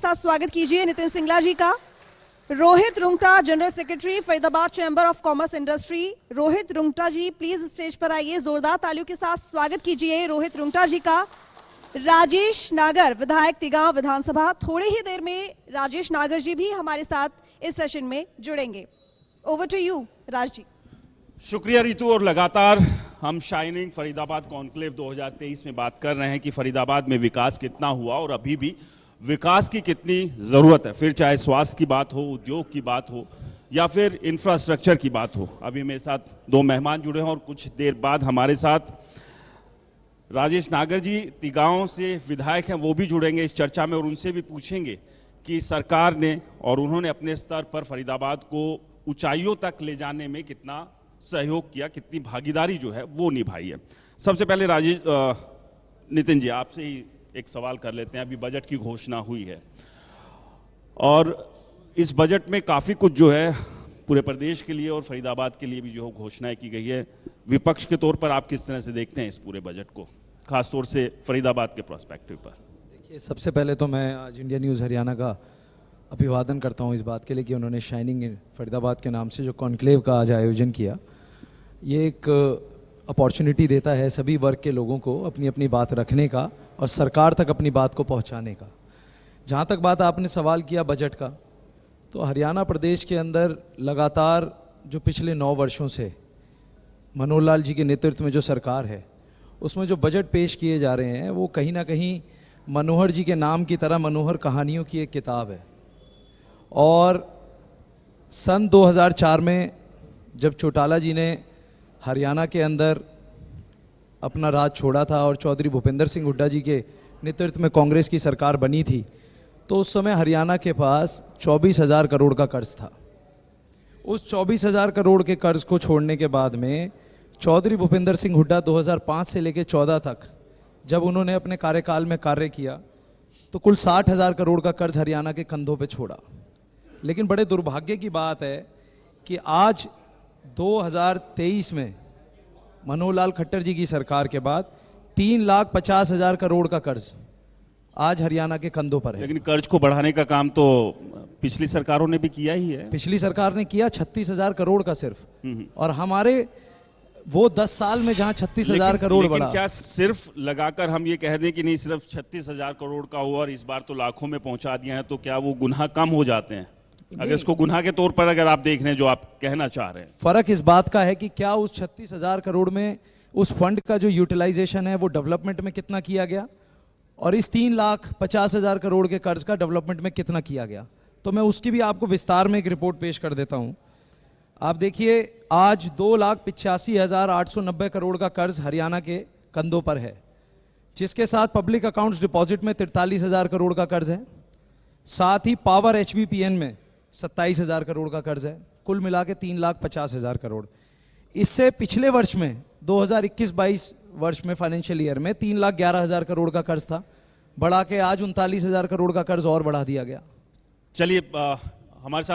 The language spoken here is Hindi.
साथ स्वागत कीजिए नितिन सिंगला जी का। Rohit Rungta, general secretary Faridabad chamber of commerce industry. Rohit Rungta ji please stage पर आइए, जोरदार तालियों के साथ स्वागत कीजिए रोहित रुंगटा जी का। राजेश नागर, विधायक तिगांव विधानसभा। थोड़ी ही देर में राजेश नागर जी भी हमारे साथ इस सेशन में जुड़ेंगे। Over to you Raj ji. शुक्रिया रितु। और लगातार हम शाइनिंग फरीदाबाद कॉन्क्लेव 2023 में बात कर रहे हैं कि फरीदाबाद में विकास कितना हुआ और अभी भी विकास की कितनी ज़रूरत है, फिर चाहे स्वास्थ्य की बात हो, उद्योग की बात हो या फिर इंफ्रास्ट्रक्चर की बात हो। अभी मेरे साथ दो मेहमान जुड़े हैं और कुछ देर बाद हमारे साथ राजेश नागर जी तिगांव से विधायक हैं, वो भी जुड़ेंगे इस चर्चा में और उनसे भी पूछेंगे कि सरकार ने और उन्होंने अपने स्तर पर फरीदाबाद को ऊंचाइयों तक ले जाने में कितना सहयोग किया, कितनी भागीदारी जो है वो निभाई है। सबसे पहले नितिन जी आपसे ही एक सवाल कर लेते हैं। अभी बजट की घोषणा हुई है और इस बजट में काफ़ी कुछ जो है पूरे प्रदेश के लिए और फरीदाबाद के लिए भी जो घोषणाएं की गई है, विपक्ष के तौर पर आप किस तरह से देखते हैं इस पूरे बजट को, खासतौर से फरीदाबाद के प्रोस्पेक्टिव पर? देखिए, सबसे पहले तो मैं आज इंडिया न्यूज़ हरियाणा का अभिवादन करता हूं इस बात के लिए कि उन्होंने शाइनिंग फरीदाबाद के नाम से जो कॉन्क्लेव का आज आयोजन किया। ये एक अपॉर्चुनिटी देता है सभी वर्ग के लोगों को अपनी अपनी बात रखने का और सरकार तक अपनी बात को पहुंचाने का। जहां तक बात आपने सवाल किया बजट का, तो हरियाणा प्रदेश के अंदर लगातार जो पिछले 9 वर्षों से मनोहर लाल जी के नेतृत्व में जो सरकार है, उसमें जो बजट पेश किए जा रहे हैं वो कहीं ना कहीं मनोहर जी के नाम की तरह मनोहर कहानियों की एक किताब है। और सन 2004 में जब चौटाला जी ने हरियाणा के अंदर अपना राज छोड़ा था और चौधरी भूपेंद्र सिंह हुड्डा जी के नेतृत्व में कांग्रेस की सरकार बनी थी, तो उस समय हरियाणा के पास 24,000 करोड़ का कर्ज था। उस 24,000 करोड़ के कर्ज को छोड़ने के बाद में चौधरी भूपेंद्र सिंह हुड्डा 2005 से लेकर 14 तक जब उन्होंने अपने कार्यकाल में कार्य किया तो कुल 60,000 करोड़ का कर्ज हरियाणा के कंधों पे छोड़ा। लेकिन बड़े दुर्भाग्य की बात है कि आज 2023 में मनोहर लाल खट्टर जी की सरकार के बाद 3,50,000 करोड़ का कर्ज आज हरियाणा के कंधों पर है। लेकिन कर्ज को बढ़ाने का काम तो पिछली सरकारों ने भी किया ही है। पिछली सरकार ने किया 36,000 करोड़ का सिर्फ, और हमारे वो 10 साल में जहां 36,000 करोड़ बढ़ा। क्या सिर्फ लगाकर हम ये कह दें कि नहीं सिर्फ 36,000 करोड़ का हुआ और इस बार तो लाखों में पहुंचा दिया है, तो क्या वो गुनाह कम हो जाते हैं? अगर इसको गुनाह के तौर पर अगर आप देख रहे हैं जो आप कहना चाह रहे हैं, फर्क इस बात का है कि क्या उस 36,000 करोड़ में उस फंड का जो यूटिलाइजेशन है वो डेवलपमेंट में कितना किया गया और इस 3,50,000 करोड़ के कर्ज का डेवलपमेंट में कितना किया गया। तो मैं उसकी भी आपको विस्तार में एक रिपोर्ट पेश कर देता हूं। आप देखिए, आज 2,85,890 करोड़ का कर्ज हरियाणा के कंधों पर है, जिसके साथ पब्लिक अकाउंट्स डिपॉजिट में 43,000 करोड़ का कर्ज है, साथ ही पावर HVPN में 27,000 करोड़ का कर्ज है। कुल मिला के 3,50,000 करोड़। इससे पिछले वर्ष में 2021-22 वर्ष में फाइनेंशियल ईयर में 3,11,000 करोड़ का कर्ज था, बढ़ा के आज 39,000 करोड़ का कर्ज और बढ़ा दिया गया। चलिए हमारे साथ